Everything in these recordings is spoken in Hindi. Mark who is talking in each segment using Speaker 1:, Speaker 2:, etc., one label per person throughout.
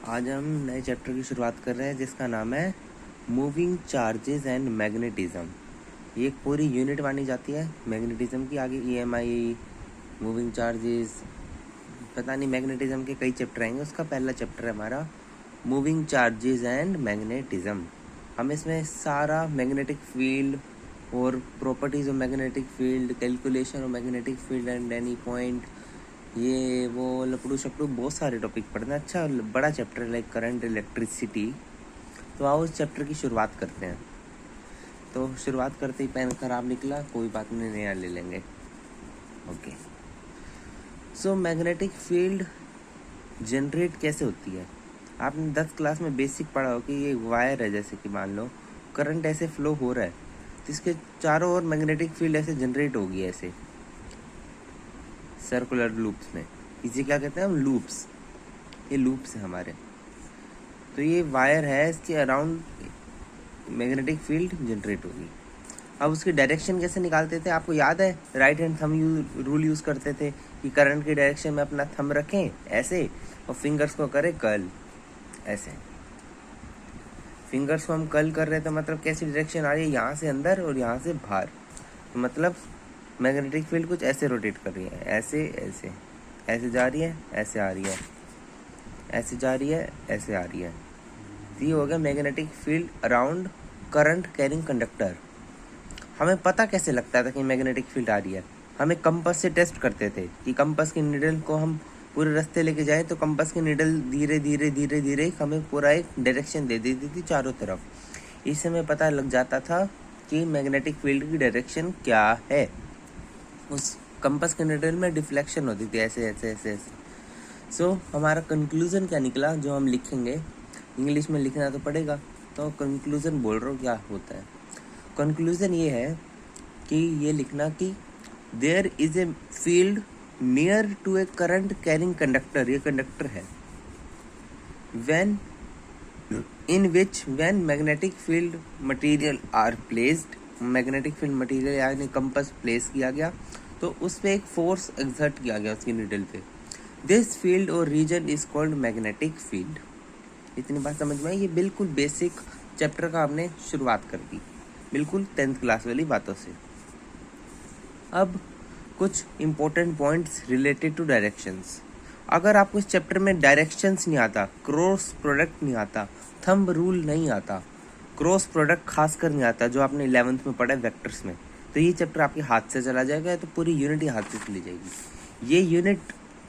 Speaker 1: आज हम नए चैप्टर की शुरुआत कर रहे हैं जिसका नाम है मूविंग चार्जेस एंड मैग्नेटिज्म। ये एक पूरी यूनिट मानी जाती है मैग्नेटिज्म की। आगे EMI, मूविंग चार्जेस, पता नहीं मैग्नेटिज्म के कई चैप्टर आएंगे। उसका पहला चैप्टर है हमारा मूविंग चार्जेस एंड मैग्नेटिज्म। हम इसमें सारा मैग्नेटिक फील्ड और properties of magnetic field, calculation of magnetic field and any point, ये वो लपड़ू शपड़ू बहुत सारे टॉपिक पढ़ना। अच्छा बड़ा चैप्टर है लाइक करंट, इलेक्ट्रिसिटी। तो आओ उस चैप्टर की शुरुआत करते हैं। तो शुरुआत करते ही पेन खराब निकला, कोई बात नहीं, नया ले लेंगे। Okay, so magnetic field generate कैसे होती है। आपने 10 क्लास में बेसिक पढ़ा हो कि ये वायर है, जैसे कि मान लो करंट ऐसे फ्लो हो रहा है तो इसके चारों ओर मैग्नेटिक फील्ड ऐसे जनरेट होगी, ऐसे सर्कुलर लूप्स में। इसे क्या कहते हैं हम, लूप्स। ये लूप्स है हमारे। तो ये वायर है, इसके अराउंड मैग्नेटिक फील्ड जनरेट होगी। अब उसकी डायरेक्शन कैसे निकालते थे, आपको याद है? Right hand thumb rule use करते थे कि करंट की डायरेक्शन में अपना थंब रखें ऐसे और फिंगर्स को करें कर्ल ऐसे। फिंगर्स को हम कर्ल कर रहे थे, मतलब कैसी डायरेक्शन आ रही है, यहाँ से अंदर और यहाँ से बाहर। तो मतलब मैग्नेटिक फील्ड कुछ ऐसे रोटेट कर रही है, ऐसे ऐसे, ऐसे जा रही है, ऐसे आ रही है, ऐसे जा रही है, ऐसे आ रही है। ये हो गया magnetic field around current carrying conductor. हमें पता कैसे लगता था कि मैग्नेटिक फील्ड आ रही है? हमें कंपास से टेस्ट करते थे कि कंपास की नीडल को हम पूरे रास्ते लेके जाए तो कंपास की नीडल धीरे धीरे धीरे धीरे हमें पूरा एक डायरेक्शन दे देती थी चारों तरफ। इससे हमें पता लग जाता था कि मैग्नेटिक फील्ड की डायरेक्शन क्या है। उस कंपास के नीडल में डिफ्लेक्शन होती थी, ऐसे ऐसे ऐसे ऐसे। सो हमारा कंक्लूजन क्या निकला, जो हम लिखेंगे, इंग्लिश में लिखना तो पड़ेगा, तो कंक्लूजन बोल रहा हूँ क्या होता है। कंक्लूजन ये है कि ये लिखना कि there is a field near to a current carrying conductor. ये कंडक्टर है। When in which when magnetic field material are placed, magnetic field material यानी कंपास प्लेस किया गया तो उस पर एक फोर्स एक्सर्ट किया गया उसकी नीडल पे। दिस फील्ड और region is called magnetic field. इतनी बात समझ में आई? ये बिल्कुल बेसिक चैप्टर का आपने शुरुआत कर दी, बिल्कुल 10th क्लास वाली बातों से। अब कुछ important points related to directions. अगर आपको इस चैप्टर में डायरेक्शंस नहीं आता, क्रॉस प्रोडक्ट नहीं आता, थंब रूल नहीं आता, क्रॉस प्रोडक्ट खासकर नहीं आता जो आपने 11th में पढ़ा है वेक्टर्स में, तो ये चैप्टर आपके हाथ से चला जाएगा, तो पूरी यूनिट ही हाथ से चली जाएगी। ये यूनिट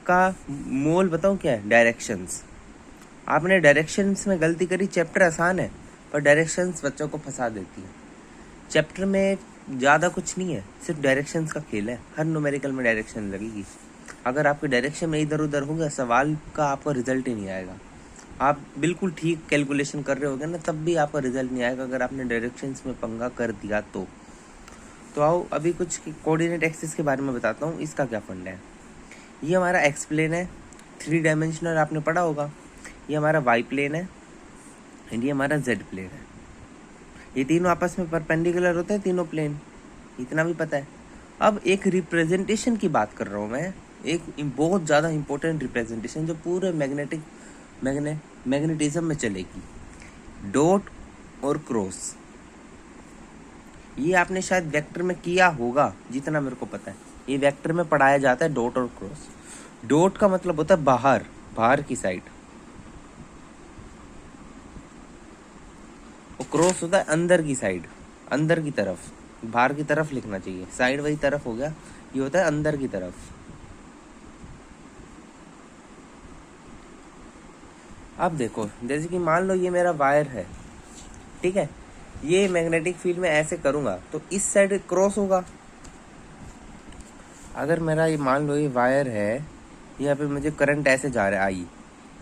Speaker 1: का मोल बताऊँ क्या है? डायरेक्शंस। आपने डायरेक्शंस में गलती करी, चैप्टर आसान है पर डायरेक्शंस बच्चों को फंसा देती है। चैप्टर में ज़्यादा कुछ नहीं है, सिर्फ डायरेक्शंस का खेल है। हर न्यूमेरिकल में डायरेक्शन लगेगी। अगर आपके डायरेक्शन में इधर उधर हो गया, सवाल का आपका रिजल्ट ही नहीं आएगा। आप बिल्कुल ठीक कैलकुलेशन कर रहे होगे ना, तब भी आपका रिजल्ट नहीं आएगा अगर आपने डायरेक्शंस में पंगा कर दिया तो आओ अभी कुछ कोऑर्डिनेट एक्सिस के बारे में बताता हूँ, इसका क्या फंड है। ये हमारा एक्स प्लेन है, 3 डायमेंशनल, आपने पढ़ा होगा। ये हमारा वाई प्लेन है एंड ये हमारा जेड प्लेन है। ये तीनों आपस में परपेंडिकुलर होते हैं, तीनों प्लेन, इतना भी पता है। अब एक रिप्रेजेंटेशन की बात कर रहा हूँ मैं, एक बहुत ज़्यादा इंपॉर्टेंट रिप्रेजेंटेशन जो पूरे मैग्नेटिज्म में चलेगी, डॉट और क्रॉस। ये आपने शायद वेक्टर में किया होगा, जितना मेरे को पता है ये वेक्टर में पढ़ाया जाता है, डॉट और क्रॉस। डॉट का मतलब होता है बाहर, बाहर की साइड, और क्रॉस होता है अंदर की साइड, अंदर की तरफ। बाहर की तरफ लिखना चाहिए, साइड वही तरफ हो गया, ये होता है अंदर की तरफ। अब देखो, जैसे कि मान लो ये मेरा वायर है, ठीक है, ये मैग्नेटिक फील्ड में ऐसे करूंगा तो इस साइड क्रॉस होगा। अगर मेरा ये मान लो ये वायर है, यहाँ पे मुझे करंट ऐसे जा रहा है आई,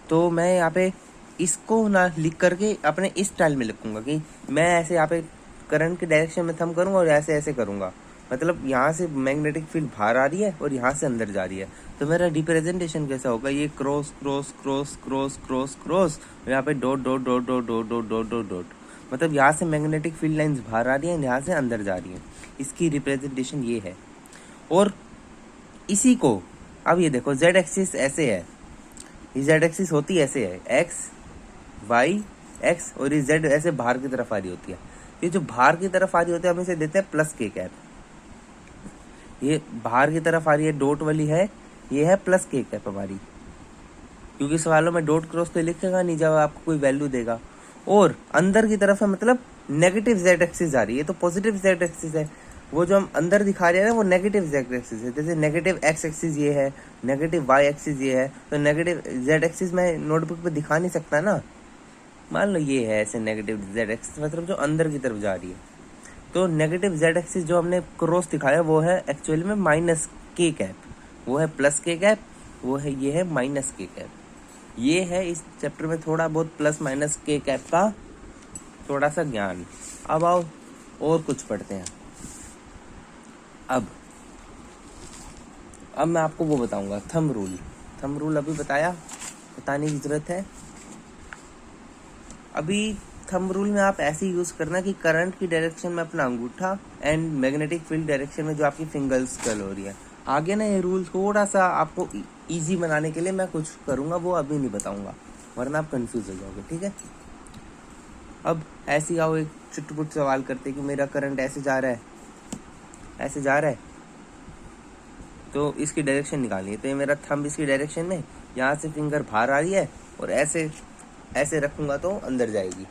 Speaker 1: तो मैं यहाँ पे इसको ना लिख करके अपने इस स्टाइल में लिखूंगा कि मैं ऐसे यहाँ पे करंट की डायरेक्शन में थंब करूंगा और ऐसे ऐसे करूंगा। मतलब यहाँ से मैग्नेटिक फील्ड बाहर आ रही है और यहाँ से अंदर जा रही है, तो मेरा रिप्रेजेंटेशन कैसा होगा? ये cross cross cross cross cross cross, यहाँ पे dot dot dot dot dot dot dot dot dot. मतलब यहाँ से मैग्नेटिक फील्ड लाइंस बाहर आ रही है, यहाँ से अंदर जा रही है। इसकी रिप्रेजेंटेशन ये है। और इसी को अब ये देखो, जेड एक्सिस ऐसे है, ये जेड एक्सिस होती ऐसे है, एक्स वाई एक्स और ये जेड ऐसे बाहर की तरफ आ रही होती है। ये जो बाहर की तरफ आ रही होती है हम इसे देते हैं प्लस के कैप। ये बाहर की तरफ आ रही है डॉट वाली है, ये है प्लस के कैप हमारी, क्योंकि सवालों में डॉट क्रॉस तो लिखेगा नहीं जब आपको कोई वैल्यू देगा। और अंदर की तरफ है मतलब नेगेटिव जेड एक्सिस आ रही है, तो पॉजिटिव जेड एक्सिस है। वो जो हम अंदर दिखा रहे हैं ना वो नेगेटिव जेड एक्सिस है। जैसे नेगेटिव एक्स एक्सिस ये है, नेगेटिव वाई एक्सिस ये है, तो नेगेटिव जेड एक्सिस मैं नोटबुक पे दिखा नहीं सकता ना। मान लो ये है ऐसे नेगेटिव जेड एक्सिस, मतलब जो अंदर की तरफ जा रही है। तो नेगेटिव जेड एक्सिस जो हमने क्रॉस दिखाया वो है एक्चुअली में माइनस के कैप, वो है प्लस के कैप, वो है ये है माइनस के कैप। ये है इस चैप्टर में थोड़ा बहुत प्लस माइनस के कैप का थोड़ा सा ज्ञान। अब आओ और कुछ पढ़ते हैं। अब मैं आपको वो बताऊंगा थंब रूल। थंब रूल अभी बताने की जरूरत है। अभी थंब रूल में आप ऐसे यूज करना कि करंट की डायरेक्शन में अपना अंगूठा एंड मैग्नेटिक फील्ड डायरेक्शन में जो आपकी फिंगर्स कर्ल हो रही है। आगे ना ये रूल थोड़ा सा आपको इजी बनाने के लिए मैं कुछ करूंगा, वो अभी नहीं बताऊंगा वरना आप कंफ्यूज हो जाओगे, ठीक है। अब ऐसे आओ एक चुटपुट सवाल करते कि मेरा करंट ऐसे जा रहा है, तो इसकी डायरेक्शन निकालिए। तो ये मेरा थंब इसकी डायरेक्शन में, यहाँ से फिंगर बाहर आ रही है और ऐसे रखूंगा तो अंदर जाएगी।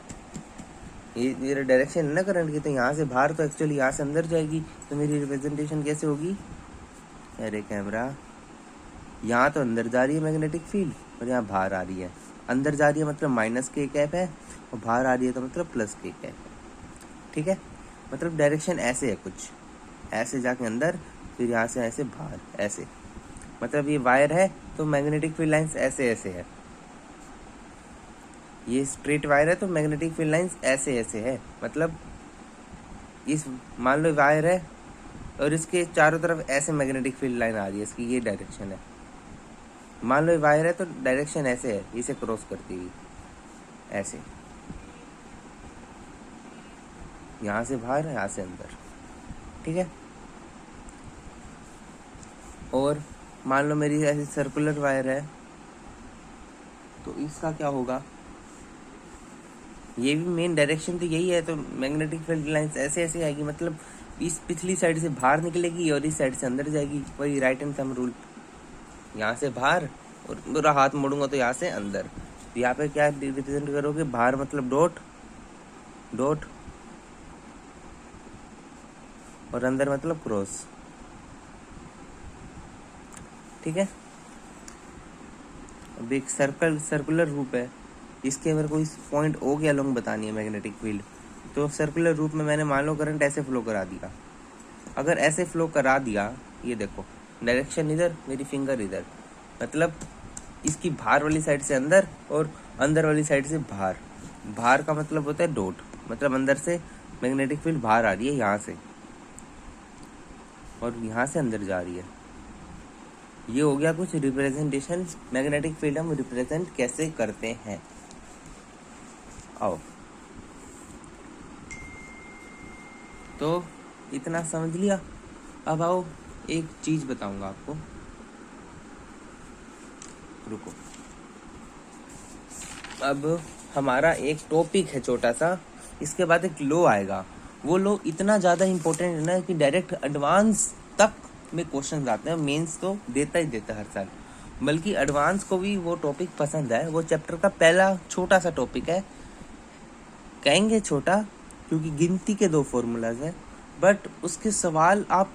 Speaker 1: ये मेरा डायरेक्शन है ना करंट की, तो यहाँ से बाहर तो एक्चुअली यहाँ से अंदर जाएगी। तो मेरी रिप्रेजेंटेशन कैसे होगी? अरे कैमरा, यहाँ तो अंदर जा रही है मैग्नेटिक फील्ड और यहाँ बाहर आ रही है। अंदर जा रही है मतलब माइनस के कैप है और बाहर आ रही है तो मतलब प्लस के कैप है, ठीक है। मतलब डायरेक्शन ऐसे है, कुछ ऐसे जाके अंदर, फिर यहाँ से ऐसे बाहर, ऐसे। मतलब ये वायर है तो मैग्नेटिक फील्ड लाइंस ऐसे है। ये स्ट्रेट वायर है तो मैग्नेटिक फील्ड लाइंस ऐसे है। मतलब इस मान लो वायर है और इसके चारों तरफ ऐसे मैग्नेटिक फील्ड लाइन आ रही है, इसकी ये डायरेक्शन है। मान लो वायर है तो डायरेक्शन ऐसे है, इसे क्रॉस करती हुई ऐसे, यहाँ से बाहर, यहाँ से अंदर, ठीक है। और मान लो मेरी ऐसी सर्कुलर वायर है तो इसका क्या होगा? ये भी मेन डायरेक्शन तो यही है, तो मैग्नेटिक फील्ड लाइंस ऐसे आएगी। मतलब इस पिछली साइड से बाहर निकलेगी और इस साइड से अंदर जाएगी। वही राइट हैंड थंब रूल, यहाँ से बाहर और पूरा हाथ मोड़ूंगा तो यहाँ से अंदर। तो यहाँ पे क्या रिप्रेजेंट करोगे? बाहर मतलब डॉट और अंदर मतलब क्रॉस, ठीक है। अब एक सर्कुलर रूप है, इसके अगर कोई पॉइंट ओ के अलोंग बतानी है मैग्नेटिक फील्ड, तो सर्कुलर रूप में मैंने मान लो करंट ऐसे फ्लो करा दिया। अगर ऐसे फ्लो करा दिया, ये देखो डायरेक्शन इधर, मेरी फिंगर इधर, मतलब इसकी बाहर वाली साइड से अंदर और अंदर वाली साइड से बाहर। बाहर का मतलब होता है डॉट, मतलब अंदर से मैग्नेटिक फील्ड बाहर आ रही है यहाँ से और यहाँ से अंदर जा रही है। ये हो गया कुछ रिप्रेजेंटेशन, मैग्नेटिक फील्ड हम रिप्रेजेंट कैसे करते हैं। आओ, तो इतना समझ लिया। अब आओ एक चीज बताऊंगा आपको, रुको। अब हमारा एक टॉपिक है छोटा सा, इसके बाद एक लो आएगा। वो लो इतना ज़्यादा इम्पोर्टेंट है ना कि डायरेक्ट एडवांस तक में क्वेश्चन आते हैं। मेंस तो देता ही देता हर साल, बल्कि एडवांस को भी वो टॉपिक पसंद है। वो चैप्टर का पहला छोटा सा टॉपिक है, कहेंगे छोटा क्योंकि गिनती के 2 फॉर्मूलाज हैं, बट उसके सवाल आप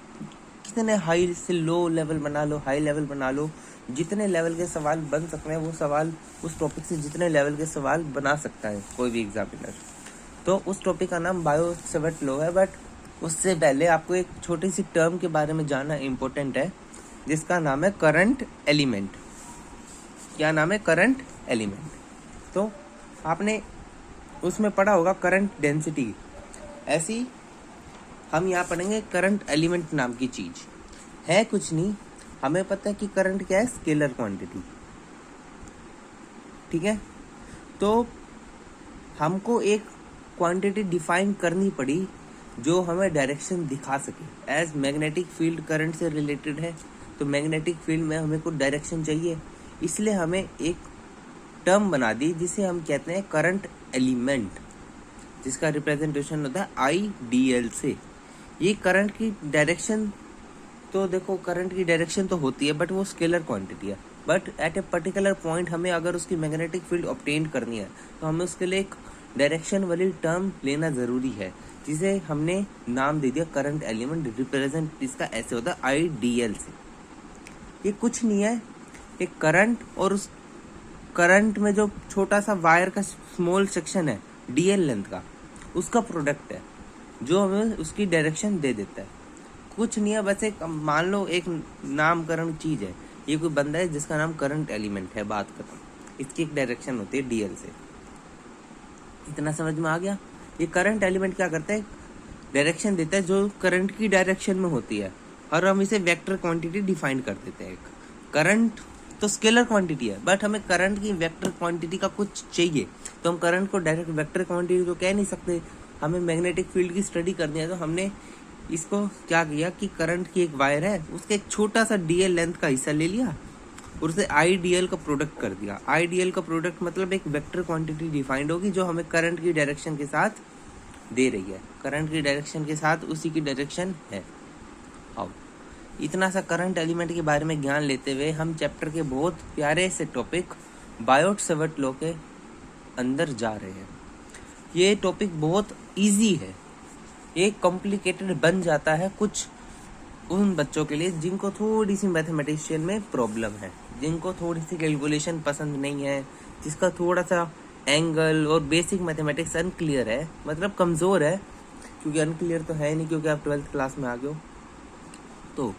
Speaker 1: कितने हाई से लो लेवल बना लो, हाई लेवल बना लो, जितने लेवल के सवाल बन सकते हैं वो सवाल उस टॉपिक से जितने लेवल के सवाल बना सकता है कोई भी एग्जामिनर। तो उस टॉपिक का नाम बायो सेवर्ट लॉ है। बट उससे पहले आपको एक छोटी सी टर्म के बारे में जानना इम्पोर्टेंट है, जिसका नाम है करंट एलिमेंट। क्या नाम है? Current element. तो आपने उसमें पढ़ा होगा करंट डेंसिटी। ऐसी हम यहाँ पढ़ेंगे करंट एलिमेंट नाम की चीज है। कुछ नहीं, हमें पता है कि करंट क्या है, स्केलर क्वांटिटी, ठीक है। तो हमको एक क्वांटिटी डिफाइन करनी पड़ी जो हमें डायरेक्शन दिखा सके। एज मैग्नेटिक फील्ड करंट से रिलेटेड है, तो मैग्नेटिक फील्ड में हमें कुछ डायरेक्शन चाहिए, इसलिए हमें एक टर्म बना दी जिसे हम कहते हैं करंट एलिमेंट, जिसका रिप्रेजेंटेशन होता है IDL से। ये करंट की डायरेक्शन, तो देखो करंट की डायरेक्शन तो होती है बट वो स्केलर क्वांटिटी है, but at a particular point हमें अगर उसकी मैग्नेटिक फील्ड ऑब्टेन करनी है तो हमें उसके लिए एक डायरेक्शन वाली टर्म लेना ज़रूरी है, जिसे हमने नाम दे दिया करंट एलिमेंट। रिप्रेजेंट इसका ऐसे होता है IDL से। ये कुछ नहीं है, एक करंट और उस करंट में जो छोटा सा वायर का स्मॉल सेक्शन है DL लेंथ का, उसका प्रोडक्ट है जो हमें उसकी डायरेक्शन दे देता है। कुछ नहीं है, बस एक मान लो एक नामकरण चीज है, ये कोई बंदा है जिसका नाम करंट एलिमेंट है, बात खत्म। इसकी एक डायरेक्शन होती है DL से। इतना समझ में आ गया? ये करंट एलिमेंट क्या करता है, डायरेक्शन देता है जो करंट की डायरेक्शन में होती है, और हम इसे वेक्टर क्वांटिटी डिफाइन कर देते हैं। करंट तो स्केलर क्वांटिटी है, बट हमें करंट की वेक्टर क्वांटिटी का कुछ चाहिए, तो हम करंट को डायरेक्ट वेक्टर क्वांटिटी तो कह नहीं सकते। हमें मैग्नेटिक फील्ड की स्टडी करनी है, तो हमने इसको क्या किया कि करंट की एक वायर है, उसके एक छोटा सा DL लेंथ का हिस्सा ले लिया और उसे IDL का प्रोडक्ट कर दिया। IDL का प्रोडक्ट मतलब एक वेक्टर क्वांटिटी डिफाइंड होगी जो हमें करंट की डायरेक्शन के साथ दे रही है। करंट की डायरेक्शन के साथ उसी की डायरेक्शन है। आओ, इतना सा करंट एलिमेंट के बारे में ज्ञान लेते हुए हम चैप्टर के बहुत प्यारे से टॉपिक बायोट-सवर्ट लॉ के अंदर जा रहे हैं। ये टॉपिक बहुत इजी है, ये कॉम्प्लिकेटेड बन जाता है कुछ उन बच्चों के लिए जिनको थोड़ी सी मैथमेटिशियन में प्रॉब्लम है, जिनको थोड़ी सी कैलकुलेशन पसंद नहीं है, जिसका थोड़ा सा एंगल और बेसिक मैथमेटिक्स अनक्लियर है, मतलब कमज़ोर है, क्योंकि अनक्लियर तो है नहीं क्योंकि आप 12th क्लास में आ गए हो। तो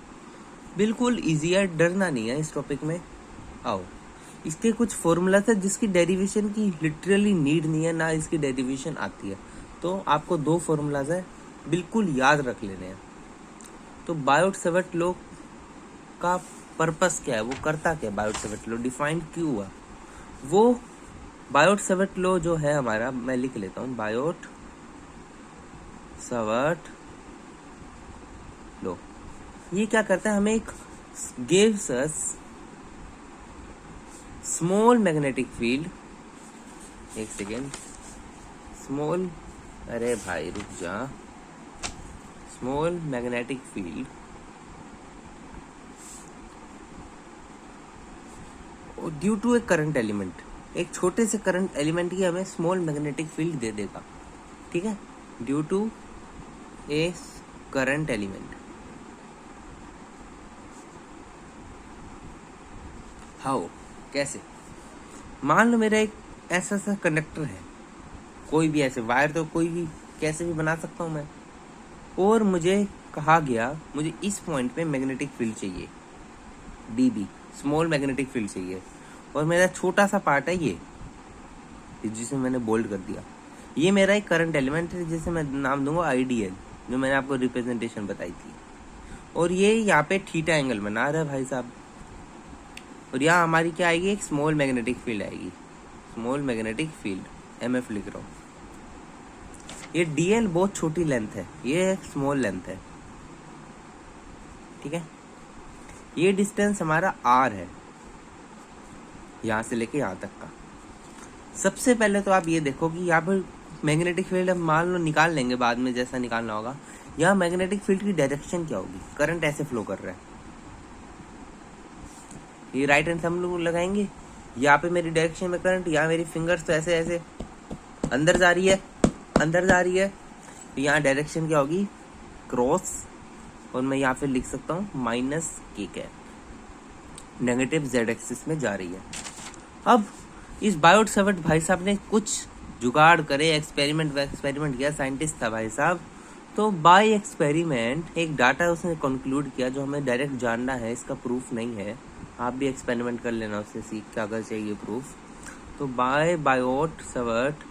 Speaker 1: बिल्कुल ईजी है, डरना नहीं है इस टॉपिक में। आओ, इसके कुछ फॉर्मूलाज है जिसकी डेरिवेशन की लिटरली नीड नहीं है, ना इसकी डेरिवेशन आती है। तो आपको 2 फॉर्मूलाज है, बिल्कुल याद रख लेने हैं। तो बायोट-सवर्ट लॉ का पर्पस क्या है, वो करता क्या है, बायोट-सवर्ट लॉ डिफाइंड क्यों हुआ? वो बायोट-सवर्ट लॉ जो है हमारा, मैं लिख लेता हूँ, बायोट-सवर्ट लॉ ये क्या करता है, हमें एक gives us small magnetic field. एक सेकेंड, स्मॉल, अरे भाई रुक जा, small magnetic field due to a current element, एक छोटे से करंट एलिमेंट की हमें स्मॉल मैग्नेटिक फील्ड दे देगा, ठीक है, due to a current element. How, कैसे? मान लो मेरा एक ऐसा सा कंडक्टर है, कोई भी ऐसे वायर तो कोई भी कैसे भी बना सकता हूँ मैं, और मुझे कहा गया मुझे इस पॉइंट पे मैग्नेटिक फील्ड चाहिए, DB स्मॉल मैग्नेटिक फील्ड चाहिए, और मेरा छोटा सा पार्ट है ये जिसे मैंने बोल्ड कर दिया, ये मेरा एक करंट एलिमेंट है जिसे मैं नाम दूंगा IDL, जो मैंने आपको रिप्रेजेंटेशन बताई थी, और ये यहाँ पे थीटा एंगल बना रहा है भाई साहब, और यहाँ हमारी क्या आएगी, एक स्मॉल मैग्नेटिक फील्ड आएगी, स्मॉल मैग्नेटिक फील्ड, MF लिख रहा हूँ। ये DL बहुत छोटी लेंथ है, ये एक स्मॉल लेंथ है, ठीक है। ये डिस्टेंस हमारा R है, यहाँ से लेके यहाँ तक का। सबसे पहले तो आप ये देखो कि यहाँ पर मैग्नेटिक फील्ड हम मान लो निकाल लेंगे बाद में, जैसा निकालना होगा। यहाँ मैग्नेटिक फील्ड की डायरेक्शन क्या होगी, करंट ऐसे फ्लो कर रहा है, ये राइट हैंड हम लोग लगाएंगे, यहाँ पे मेरी डायरेक्शन में करंट, यहाँ मेरी फिंगर्स तो ऐसे ऐसे अंदर जा रही है, अंदर जा रही है, तो यहाँ डायरेक्शन क्या होगी, क्रॉस, और मैं यहाँ पे लिख सकता हूँ -k cap, negative Z axis में जा रही है। अब इस बायोट-सवर्ट भाई साहब ने कुछ जुगाड़ करे, एक्सपेरिमेंट किया, साइंटिस्ट था भाई साहब, तो बाय एक्सपेरिमेंट एक डाटा उसने कंक्लूड किया जो हमें डायरेक्ट जानना है, इसका प्रूफ नहीं है, आप भी एक्सपेरिमेंट कर लेना, उससे सीख के अगर चाहिए प्रूफ। तो बाय बायोट-सवर्ट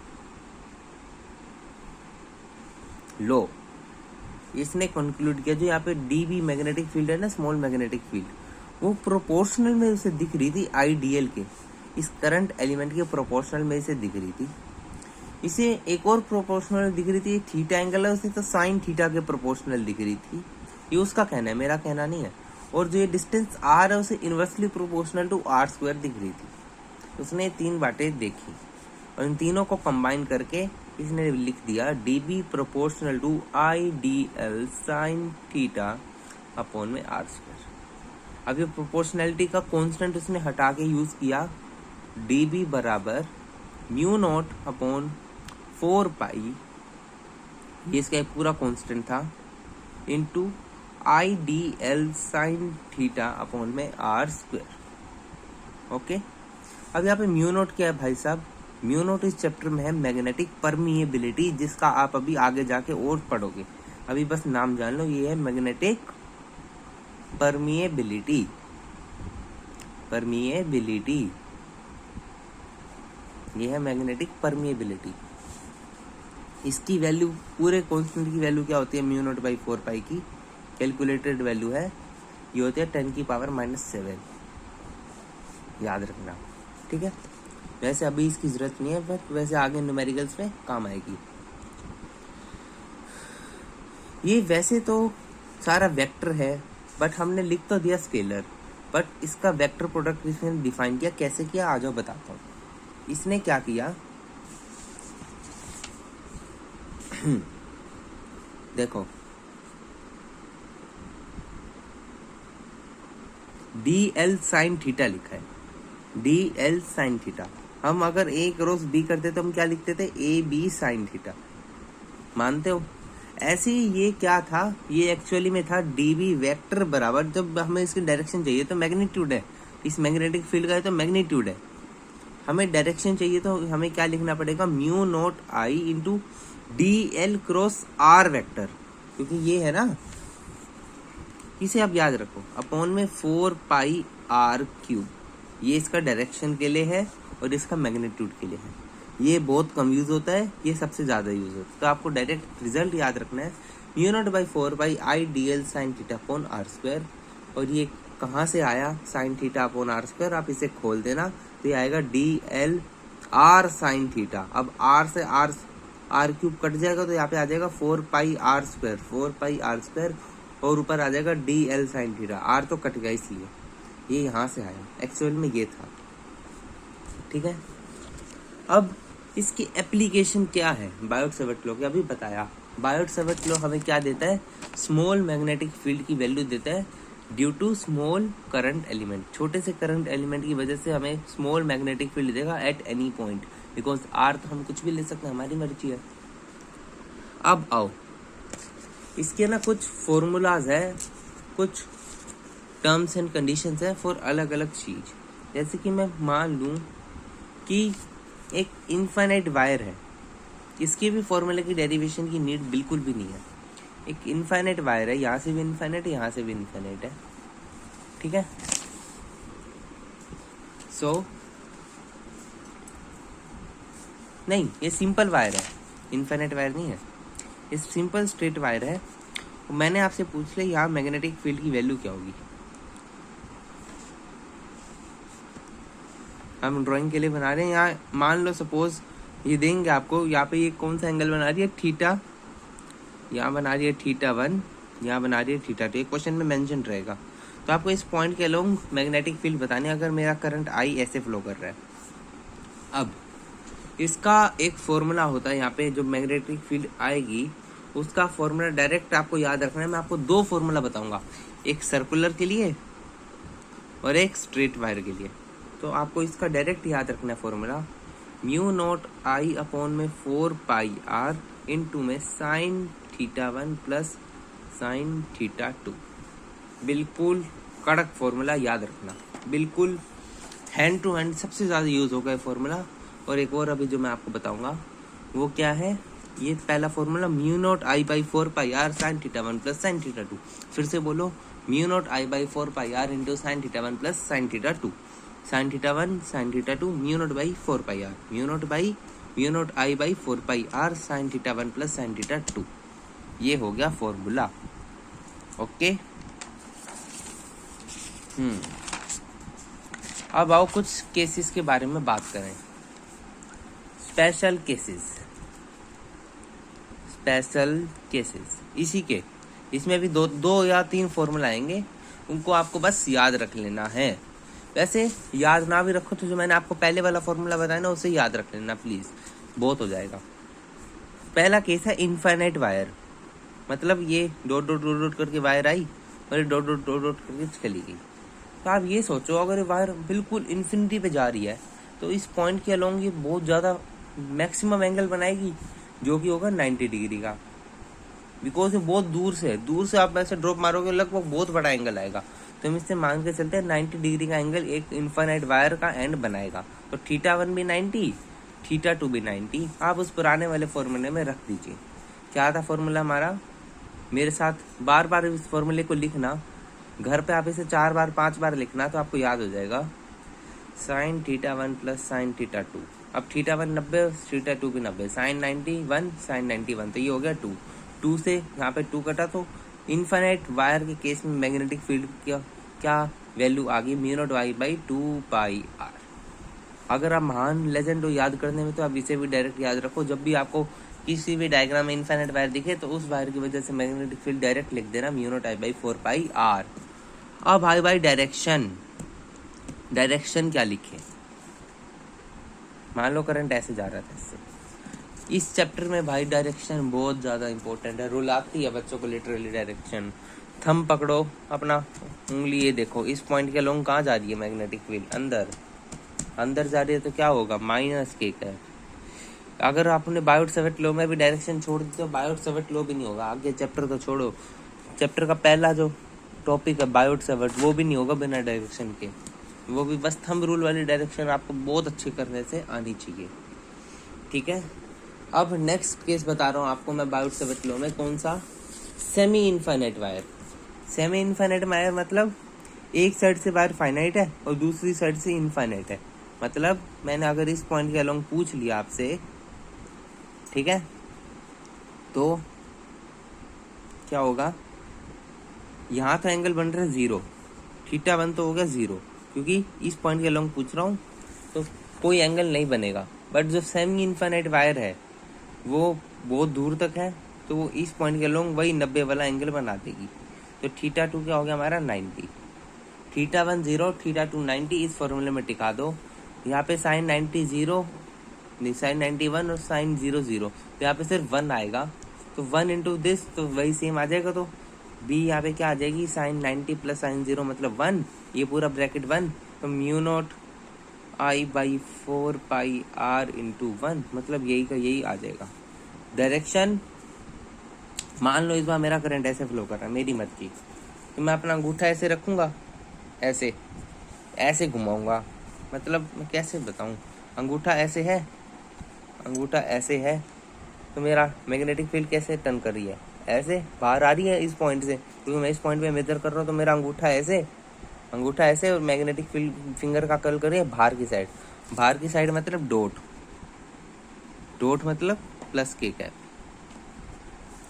Speaker 1: लो इसने कंक्लूड किया जो यहाँ पे DB मैग्नेटिक फील्ड है ना, स्मॉल मैग्नेटिक फील्ड, वो प्रोपोर्शनल में उसे दिख रही थी IDL के, इस करंट एलिमेंट के प्रोपोर्शनल में इसे दिख रही थी। इसे एक और प्रोपोर्शनल दिख रही थी, थीटा एंगल है, उसे तो साइन थीटा के प्रोपोर्शनल दिख रही थी। ये उसका कहना है, मेरा कहना नहीं है। और जो ये डिस्टेंस R है उसे इनवर्सली प्रोपोर्शनल टू R² दिख रही थी। उसने 3 बातें देखी और इन तीनों को कंबाइन करके इसने लिख दिया dB proportional to IDL sine theta upon में R स्क्वायर। अब ये प्रोपोर्शनैलिटी का कांस्टेंट उसने हटा के यूज किया, dB बराबर म्यू नॉट अपॉन 4 पाई, ये इसका एक पूरा कांस्टेंट था, into IDL sine theta upon में R स्क्वायर। ओके, अब यहाँ पे म्यू नोट क्या है भाई साहब? म्यू नोट इस चैप्टर में है मैग्नेटिक परमिएबिलिटी, जिसका आप अभी आगे जाके और पढ़ोगे, अभी बस नाम जान लो, ये है मैग्नेटिक परमिएबिलिटी। परमिएबिलिटी, ये है मैग्नेटिक परमिएबिलिटी। इसकी वैल्यू, पूरे कांस्टेंट की वैल्यू क्या होती है? म्यू नोट बाई 4 पाई की कैलकुलेटेड वैल्यू है, ये होती है 10⁻⁻⁷, याद रखना, ठीक है। वैसे अभी इसकी जरूरत नहीं है, बट वैसे आगे न्यूमेरिकल्स में काम आएगी। ये वैसे तो सारा वेक्टर है, बट हमने लिख तो दिया स्केलर, बट इसका वेक्टर प्रोडक्ट इसने डिफाइन किया। कैसे किया आ जाओ बताता हूँ। इसने क्या किया, देखो DL साइन थीटा लिखा है, DL साइन थीटा। हम अगर A क्रॉस B करते तो हम क्या लिखते थे? AB साइन थीटा, मानते हो? ऐसे ही ये क्या था, ये एक्चुअली में था dB वेक्टर बराबर, जब हमें इसकी डायरेक्शन चाहिए तो मैग्नीट्यूड है, इस मैग्नेटिक फील्ड का है तो मैग्नीट्यूड है, हमें डायरेक्शन चाहिए तो हमें क्या लिखना पड़ेगा? Mu naught I into DL cross R vector, क्योंकि ये है ना, इसे आप याद रखो, अपॉन में 4 पाई R क्यूब, ये इसका डायरेक्शन के लिए है और इसका मैग्नीट्यूड के लिए है। ये बहुत कम यूज होता है, ये सबसे ज्यादा यूज होता है, तो आपको डायरेक्ट रिजल्ट याद रखना है, mu naught by 4 pi IDL sine theta upon R square. और ये कहाँ से आया sign theta upon R square? आप इसे खोल देना तो ये आएगा DL R साइन थीटा। अब R से R क्यूब कट जाएगा तो यहाँ पे आ जाएगा 4 pi R square, 4 pi R square, और ऊपर आ जाएगा DL साइन थीटा। R तो कट गया इसलिए ये यहाँ से आया, एक्चुअल में ये था, ठीक है। अब इसकी एप्लीकेशन क्या है? बायोट-सैवर्ट लॉ, अभी बताया। बायोट-सैवर्ट लॉ हमें क्या देता है? स्मॉल मैग्नेटिक फील्ड की वैल्यू देता है due to small current element. छोटे से करंट एलिमेंट की वजह से हमें स्मॉल मैग्नेटिक फील्ड देगा at any point, because r तो हम कुछ भी ले सकते हैं, हमारी मर्जी है। अब आओ, इसके ना कुछ फॉर्मूलाज है, कुछ टर्म्स एंड कंडीशंस है फॉर अलग अलग चीज। जैसे कि मैं मान लूं कि एक इनफाइनाइट वायर है, इसके भी फॉर्मूले की डेरिवेशन की नीड बिल्कुल भी नहीं है। एक इनफाइनाइट वायर है, यहाँ से भी इनफाइनाइट है, यहाँ से भी इनफाइनाइट है, ठीक है। सो नहीं, ये सिंपल वायर है, इनफाइनाइट वायर नहीं है, ये सिंपल स्ट्रेट वायर है। मैंने आपसे पूछ लिया यहाँ मैग्नेटिक फील्ड की वैल्यू क्या होगी। हम ड्राइंग के लिए बना रहे हैं, यहाँ मान लो सपोज ये देंगे आपको, यहाँ पे ये कौन सा एंगल बना रही है? थीटा, यहाँ बना रही है θ1, यहाँ बना रही है θ2। एक क्वेश्चन में मेंशन रहेगा, तो आपको इस पॉइंट के अलोंग मैग्नेटिक फील्ड बतानी है, अगर मेरा करंट I ऐसे फ्लो कर रहा है। अब इसका एक फॉर्मूला होता है, यहाँ पे जो मैग्नेटिक फील्ड आएगी उसका फॉर्मूला डायरेक्ट आपको याद रखना है। मैं आपको 2 फॉर्मूला बताऊंगा, एक सर्कुलर के लिए और एक स्ट्रेट वायर के लिए। तो आपको इसका डायरेक्ट याद रखना है formula, mu naught I upon में 4 पाई R इंटू में साइन θ1 प्लस साइन θ2। बिल्कुल कड़क फॉर्मूला, याद रखना, बिल्कुल हैंड टू हैंड सबसे ज़्यादा यूज होगा ये फॉर्मूला। और एक और अभी जो मैं आपको बताऊंगा वो क्या है, ये पहला formula mu naught I by 4 pi R sine θ1 plus sine θ2। फिर से बोलो, mu naught I by 4 pi R into sine θ1 plus sine θ2, sine θ1 sine θ2 mu naught by 4 pi R, mu naught I by 4 pi R sine θ1 plus sine θ2। ये हो गया फॉर्मूला, ओके। अब आओ कुछ केसेस के बारे में बात करें। स्पेशल केसेस इसी के, इसमें भी दो या तीन फॉर्मूला आएंगे, उनको आपको बस याद रख लेना है। वैसे याद ना भी रखो तो जो मैंने आपको पहले वाला फॉर्मूला बताया ना उसे याद रख लेना प्लीज, बहुत हो जाएगा। पहला केस है इनफाइनाइट वायर, मतलब ये डॉट डॉट डॉट डॉट करके वायर आई और ये डॉट डॉट डॉट डॉट करके चली गई। तो आप ये सोचो अगर ये वायर बिल्कुल इन्फिनिटी पे जा रही है तो इस पॉइंट के अलोंग ये बहुत ज़्यादा मैक्सिमम एंगल बनाएगी जो कि होगा 90 डिग्री का, बिकॉज ये बहुत दूर से आप ऐसे ड्रॉप मारोगे लगभग बहुत बड़ा एंगल आएगा। तो हम इससे मान के चलते हैं 90 डिग्री का एंगल एक इनफाइनाइट वायर का एंड बनाएगा। तो θ1 भी 90, θ2 भी 90। आप उस पुराने वाले फॉर्मूले में रख दीजिए। क्या था फॉर्मूला हमारा, मेरे साथ बार बार इस फॉर्मूले को लिखना, घर पे आप इसे 4 बार 5 बार लिखना तो आपको याद हो जाएगा। sin θ1 प्लस sin θ2, अब θ1 90, θ2 भी 90, sin 91 sin 91, तो ये हो गया 2 से यहाँ पे 2 कटा तो इनफाइनाइट वायर के केस में मैग्नेटिक फील्ड क्या वैल्यू आ गई, μ0I/2πr। अगर आप महान लेजेंड हो याद करने में तो आप इसे भी डायरेक्ट याद रखो, जब भी आपको किसी भी डायग्राम में इनफाइनाइट वायर दिखे तो उस वायर की वजह से मैग्नेटिक फील्ड डायरेक्ट लिख देना μ0I/4πr। अब भाई डायरेक्शन क्या लिखे, मान लो करंट ऐसे जा रहा था इससे। इस चैप्टर में भाई डायरेक्शन बहुत ज़्यादा इंपॉर्टेंट है, रूल आती है बच्चों को लिटरली डायरेक्शन। थंब पकड़ो अपना, उंगली ये देखो, इस पॉइंट के अलोंग कहाँ जा रही है मैग्नेटिक फील्ड, अंदर जा रही है, तो क्या होगा -k है। अगर आपने बायोट सेवर्ट लॉ में भी डायरेक्शन छोड़ दी तो बायोट सेवर्ट लॉ भी नहीं होगा। आगे चैप्टर तो छोड़ो, चैप्टर का पहला जो टॉपिक है बायोट सेवर्ट वो भी नहीं होगा बिना डायरेक्शन के, वो भी बस थंब रूल वाली डायरेक्शन आपको बहुत अच्छे करने से आनी चाहिए, ठीक है। अब नेक्स्ट केस बता रहा हूँ आपको मैं बायोट सेवर्ट लॉ में, कौन सा, semi infinite wire. Semi infinite wire मतलब एक साइड से वायर फाइनाइट है और दूसरी साइड से इनफाइनाइट है। मतलब मैंने अगर इस पॉइंट के अलोंग पूछ लिया आपसे, ठीक है, तो क्या होगा, यहाँ तो एंगल बन रहा है 0, θ1 तो हो गया 0, क्योंकि इस पॉइंट के अलोंग पूछ रहा हूँ तो कोई एंगल नहीं बनेगा। बट जो सेमी इनफाइनाइट वायर है वो बहुत दूर तक है तो वो इस पॉइंट के अलोंग वही 90 वाला एंगल बना देगी। तो θ2 क्या हो गया हमारा 90, θ1 0, θ2 90, इस फॉर्मूले में टिका दो। यहाँ पे sin 90 0, नहीं sin 91 और sin 0 0, तो यहाँ पे सिर्फ 1 आएगा, तो 1 इंटू दिस तो वही सेम आ जाएगा। तो b यहाँ पे क्या आ जाएगी, sin 90 प्लस sin 0 मतलब 1, ये पूरा ब्रैकेट 1, तो μ0I/4πr इंटू 1, मतलब यही का यही आ जाएगा। डायरेक्शन मान लो इस बार मेरा करंट ऐसे फ्लो कर रहा है, मेरी मर्जी, तो मैं अपना अंगूठा ऐसे रखूँगा, ऐसे घुमाऊँगा, मतलब मैं कैसे बताऊँ, अंगूठा ऐसे है तो मेरा मैग्नेटिक फील्ड कैसे टर्न कर रही है, ऐसे बाहर आ रही है इस पॉइंट से, क्योंकि मैं इस पॉइंट पे मेजर कर रहा हूँ तो मेरा अंगूठा ऐसे और मैग्नेटिक फील्ड फिंगर का कर्ल कर रही है बाहर की साइड मतलब डॉट मतलब प्लस k कैप,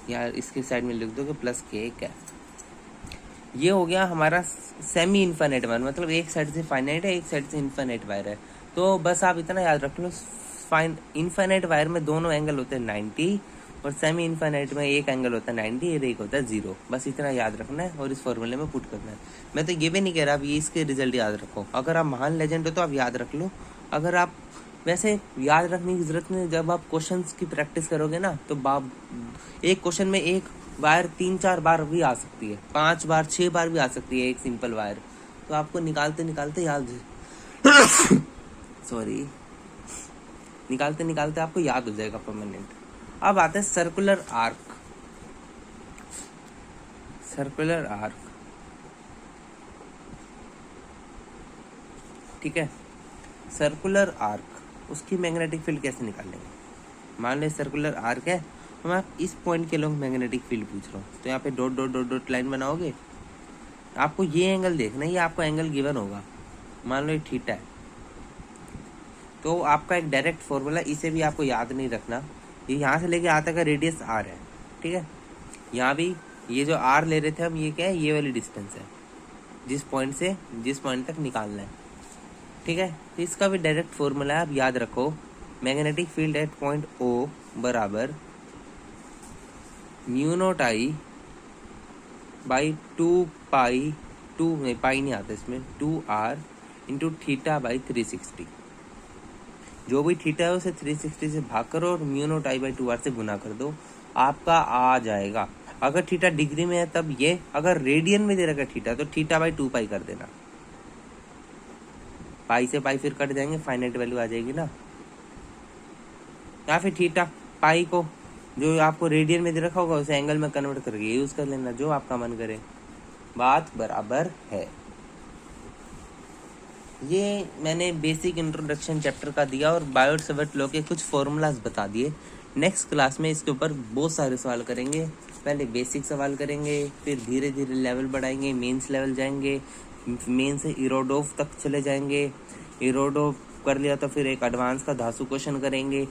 Speaker 1: यार इसके साइड में लिख दो कि प्लस k कैप। ये हो गया हमारा सेमी इनफाइनाइट वायर, मतलब एक साइड से फाइनाइट है एक साइड से इनफाइनाइट वायर है। तो बस आप इतना याद रख लो, इनफाइनाइट वायर में दोनों एंगल होते हैं 90 और सेमी इनफाइनाइट में एक एंगल होता है 90 और एक होता है 0। बस इतना याद रखना है और इस फॉर्मूले में पुट करना है। मैं तो ये भी नहीं कह रहा आप ये इसके रिजल्ट याद रखो, अगर आप महान लेजेंड हो तो आप याद रख लो। अगर आप वैसे याद रखने की जरूरत नहीं, जब आप क्वेश्चंस की प्रैक्टिस करोगे ना तो एक क्वेश्चन में एक वायर 3-4 बार भी आ सकती है, 5 बार 6 बार भी आ सकती है एक सिंपल वायर, तो आपको निकालते याद निकालते आपको याद हो जाएगा परमानेंट। अब आते हैं सर्कुलर आर्क, ठीक है। सर्कुलर आर्क, उसकी मैग्नेटिक फील्ड कैसे निकालेंगे, मान लो सर्कुलर आर्क है तो मैं इस पॉइंट के लोग मैग्नेटिक फील्ड पूछ रहा हूँ, तो यहाँ पे dot dot dot dot line बनाओगे, आपको ये एंगल देखना है, ये आपको एंगल गिवन होगा, मान लो ये थीटा है, तो आपका एक डायरेक्ट फॉर्मूला, इसे भी आपको याद नहीं रखना, ये यहाँ से लेके आता का रेडियस r है, ठीक है। यहाँ भी ये जो r ले रहे थे हम, ये क्या है, ये वाली डिस्टेंस है जिस पॉइंट से जिस पॉइंट तक निकालना है, ठीक है। तो इसका भी डायरेक्ट फॉर्मूला है, आप याद रखो, magnetic field at point O बराबर μ0I/2 पाई नहीं आता इसमें 2r इंटू थीटा बाई 360। जो भी थीटा है उसे 360 से भाग करो और mu naught I by 2r से गुना कर दो, आपका आ जाएगा। अगर थीटा डिग्री में है तब ये, अगर रेडियन में दे रखा थीटा तो थीटा बाई 2 पाई कर देना। पाई से पाई फिर कट जाएंगे, फाइनाइट वैल्यू आ जाएगी ना। या फिर थीटा पाई को जो आपको रेडियन में दे रखा होगा उसे एंगल में कन्वर्ट करके यूज कर लेना, जो आपका मन करे। बात बराबर है। ये मैंने बेसिक इंट्रोडक्शन चैप्टर का दिया और बायोट-सावर्ट लॉ के कुछ फॉर्मूलाज बता दिए। नेक्स्ट क्लास में इसके ऊपर बहुत सारे सवाल करेंगे। पहले बेसिक सवाल करेंगे, फिर धीरे धीरे लेवल बढ़ाएंगे, मेंस लेवल जाएंगे, मेन से इरोडोव तक चले जाएंगे। इरोडोव कर लिया तो फिर एक एडवांस का धासु क्वेश्चन करेंगे,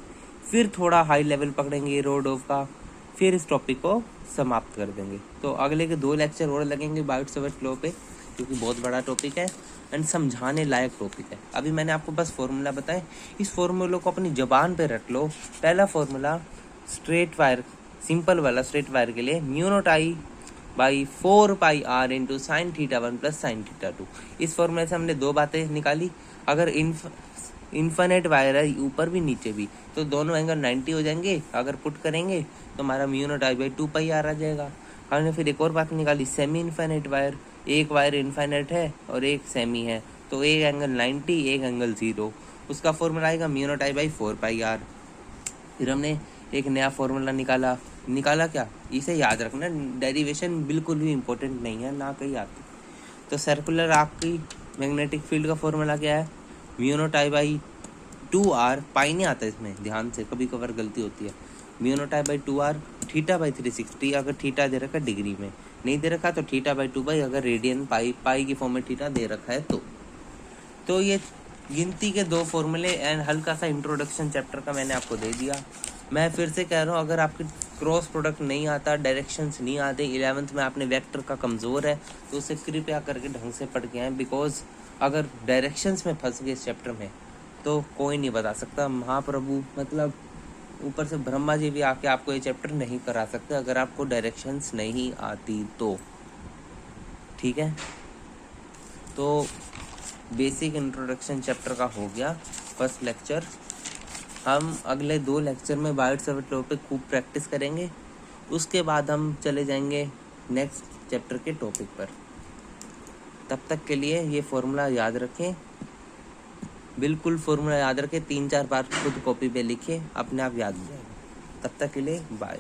Speaker 1: फिर थोड़ा हाई लेवल पकड़ेंगे इरोडोव का, फिर इस टॉपिक को समाप्त कर देंगे। तो अगले के 2 लेक्चर और लगेंगे बायोट-सावर्ट लॉ पे, क्योंकि बहुत बड़ा टॉपिक है एंड समझाने लायक टॉपिक है। अभी मैंने आपको बस फॉर्मूला बताए, इस फॉर्मूलों को अपनी जबान पे रख लो। पहला फॉर्मूला स्ट्रेट वायर, सिंपल वाला स्ट्रेट वायर के लिए, mu naught I by 4 pi r into sine theta 1 plus sine theta 2। इस फॉर्मूले से हमने 2 बातें निकाली। अगर इन्फिनिट वायर है ऊपर भी नीचे भी तो दोनों एंगल 90 हो जाएंगे। अगर पुट करेंगे तो हमारा mu naught I by 2 pi R आ जाएगा। हमने फिर एक और बात निकाली, सेमी इन्फिनिट वायर, एक वायर इन्फिनिट है और एक सेमी है, तो एक एंगल 90, एक एंगल 0, उसका फॉर्मूला आएगा mu naught I by 4 pi r. फिर हमने एक नया फॉर्मूला निकाला क्या, इसे याद रखना, डेरिवेशन बिल्कुल भी इम्पोर्टेंट नहीं है, ना कहीं आती। तो सर्कुलर आपकी मैग्नेटिक फील्ड का फॉर्मूला क्या है, mu naught I by 2r, पाई नहीं आता इसमें, ध्यान से, कभी कभार गलती होती है। Mu naught I by 2r theta by 360, अगर थीटा दे रखा डिग्री में, नहीं दे रखा तो थीटा बाई 2 पाई, अगर रेडियन पाई की फॉर्म में थीटा दे रखा है तो ये गिनती के 2 फॉर्मूले एंड हल्का सा इंट्रोडक्शन चैप्टर का मैंने आपको दे दिया। मैं फिर से कह रहा हूँ, अगर आपके क्रॉस प्रोडक्ट नहीं आता, डायरेक्शंस नहीं आते, 11th में आपने वेक्टर का कमज़ोर है तो उसे कृपया करके ढंग से पढ़ के आए, बिकॉज अगर डायरेक्शंस में फंस गए इस चैप्टर में तो कोई नहीं बता सकता। महाप्रभु मतलब ऊपर से ब्रह्मा जी भी आके आपको ये चैप्टर नहीं करा सकते अगर आपको डायरेक्शंस नहीं आती तो। ठीक है, तो बेसिक इंट्रोडक्शन चैप्टर का हो गया फर्स्ट लेक्चर। हम अगले 2 लेक्चर में बायोट-सावर्ट लॉ पे खूब प्रैक्टिस करेंगे, उसके बाद हम चले जाएंगे नेक्स्ट चैप्टर के टॉपिक पर। तब तक के लिए ये फॉर्मूला याद रखें, बिल्कुल फॉर्मूला याद रखें, 3-4 बार खुद कॉपी पे लिखिए, अपने आप याद हो जाएगा। तब तक के लिए बाय।